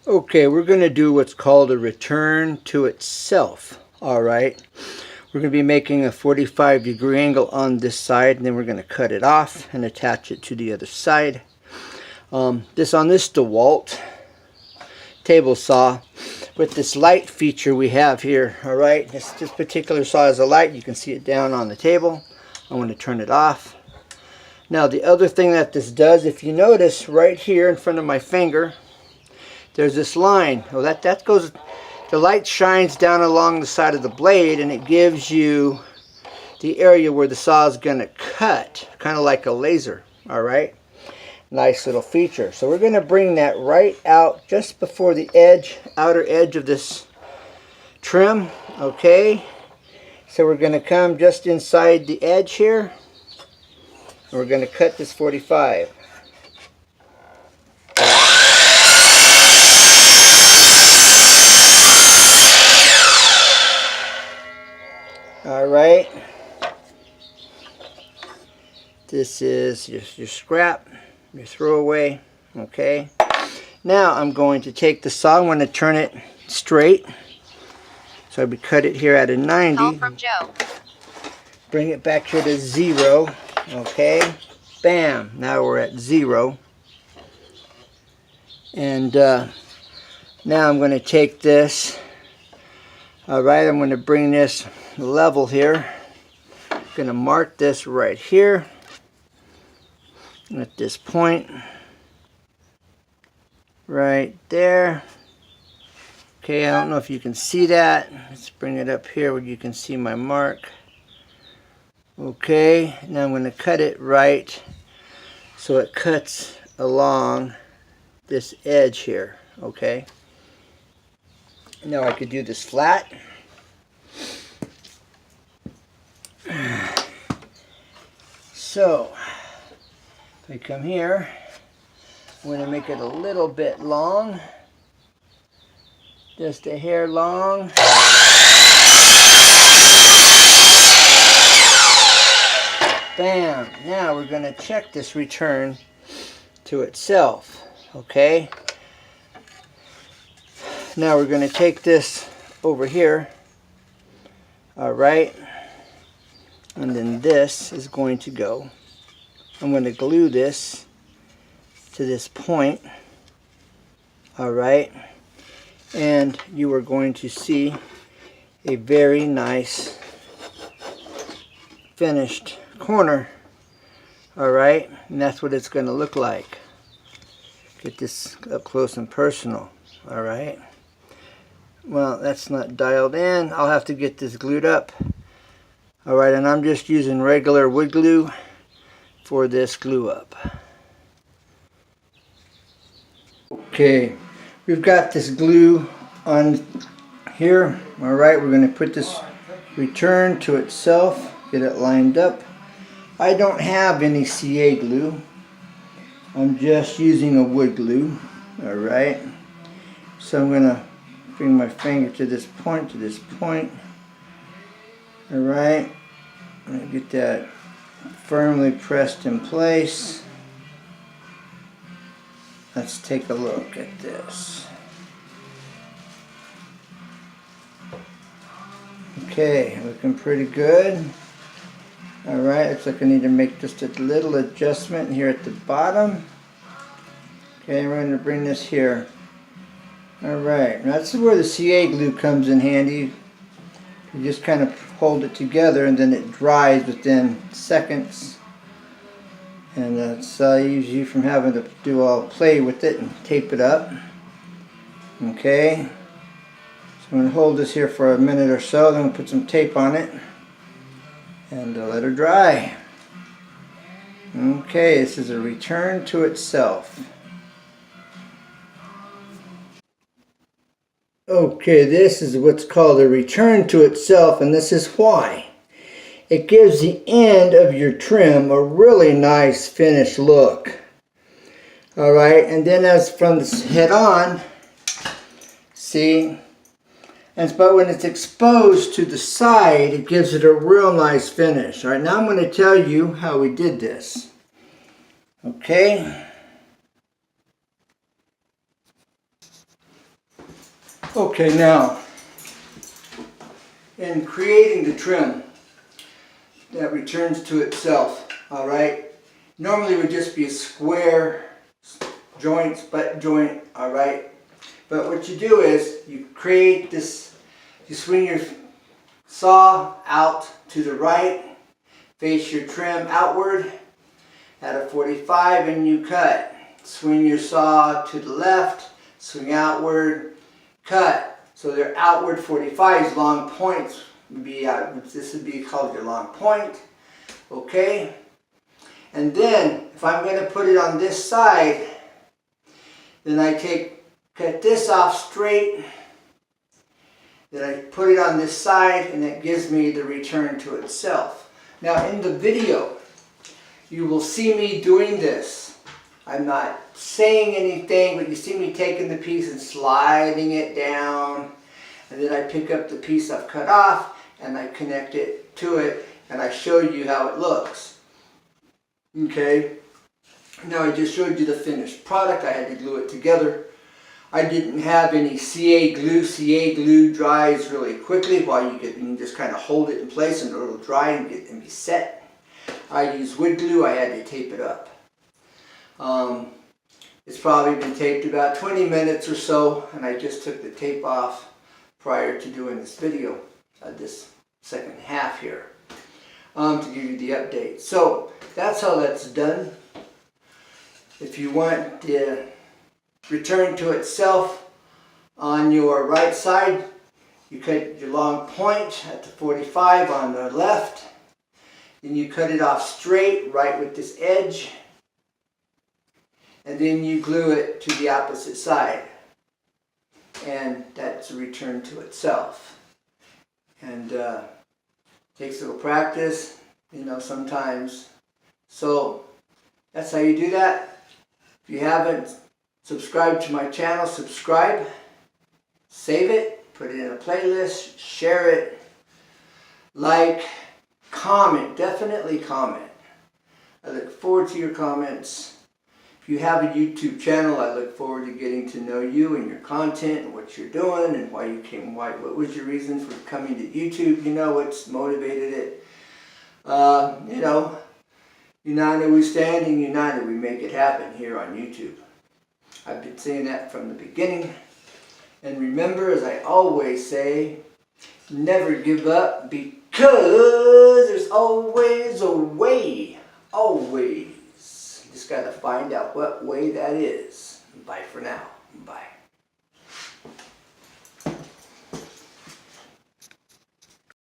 Okay, we're going to do what's called a return to itself. All right, we're going to be making a 45-degree angle on this side, and then we're going to cut it off and attach it to the other side. On this DeWalt table saw with this light feature we have here. All right, this particular saw has a light. You can see it down on the table. I'm going to turn it off. Now the other thing that this does, if you notice right here in front of my finger, there's this line. Well, that goes, the light shines down along the side of the blade, and it gives you the area where the saw is going to cut, kind of like a laser. All right, nice little feature. So we're going to bring that right out just before the edge, outer edge of this trim. Okay, so we're going to come just inside the edge here, and we're going to cut this 45. All right, this is your scrap, your throwaway. Okay, now I'm going to take the saw. I'm going to turn it straight. So we cut it here at a 90. Call from Joe. Bring it back here to 0. Okay, bam. Now we're at 0. And now I'm going to take this. All right, I'm going to bring this level here. I'm going to mark this right here at this point right there. Okay, I don't know if you can see that. Let's bring it up here where you can see my mark. Okay, now I'm going to cut it right so it cuts along this edge here. Okay, now I could do this flat. So if I come here, I'm going to make it a little bit long, just a hair long. Bam! Now we're going to check this return to itself. Okay, now we're going to take this over here. All right, and then this is going to go. I'm going to glue this to this point. All right, and you are going to see a very nice finished corner. All right, and that's what it's going to look like. Get this up close and personal. All right, well, that's not dialed in. I'll have to get this glued up. All right, and I'm just using regular wood glue for this glue up. Okay, we've got this glue on here. All right, we're going to put this return to itself, get it lined up. I don't have any CA glue. I'm just using a wood glue. All right, so I'm going to bring my finger to this point, All right, I'm going to get that firmly pressed in place. Let's take a look at this. Okay, looking pretty good. All right, looks like I need to make just a little adjustment here at the bottom. Okay, we're going to bring this here. All right, that's where the CA glue comes in handy. You just kind of hold it together and then it dries within seconds. And that saves you from having to do all play with it and tape it up. Okay, so I'm going to hold this here for a minute or so, then we'll put some tape on it and let her dry. Okay, this is a return to itself. Okay, this is what's called a return to itself, and this is why. It gives the end of your trim a really nice finished look. All right, and then as from the head on, see, but when it's exposed to the side, it gives it a real nice finish. All right, now I'm going to tell you how we did this. Okay. Okay, now, in creating the trim that returns to itself, all right, normally it would just be a square joints, butt joint, all right, but what you do is you create this, you swing your saw out to the right, face your trim outward at a 45 and you cut. Swing your saw to the left, swing outward, cut. So they're outward 45s, long points would be out. This would be called your long point. Okay? And then if I'm going to put it on this side, then I cut this off straight. Then I put it on this side and that gives me the return to itself. Now in the video, you will see me doing this. I'm not saying anything, but you see me taking the piece and sliding it down. And then I pick up the piece I've cut off and I connect it to it and I show you how it looks. Okay? Now I just showed you the finished product. I had to glue it together. I didn't have any CA glue. CA glue dries really quickly while you can just kind of hold it in place and it'll dry and be set. I used wood glue. I had to tape it up. It's probably been taped about 20 minutes or so, and I just took the tape off prior to doing this video, this second half here, to give you the update. So that's how that's done. If you want the return to itself on your right side, you cut your long point at the 45 on the left. Then you cut it off straight, right with this edge. And then you glue it to the opposite side. And that's a return to itself. And takes a little practice, you know, sometimes. So that's how you do that. If you haven't subscribed to my channel, subscribe. Save it, put it in a playlist, share it, like, comment, definitely comment. I look forward to your comments. If you have a YouTube channel, I look forward to getting to know you and your content and what you're doing and why you came, what was your reason for coming to YouTube, you know, what's motivated it. You know, united we stand and united we make it happen here on YouTube. I've been saying that from the beginning. And remember, as I always say, never give up because there's always a way. Always. Just got to find out what way that is. Bye for now. Bye.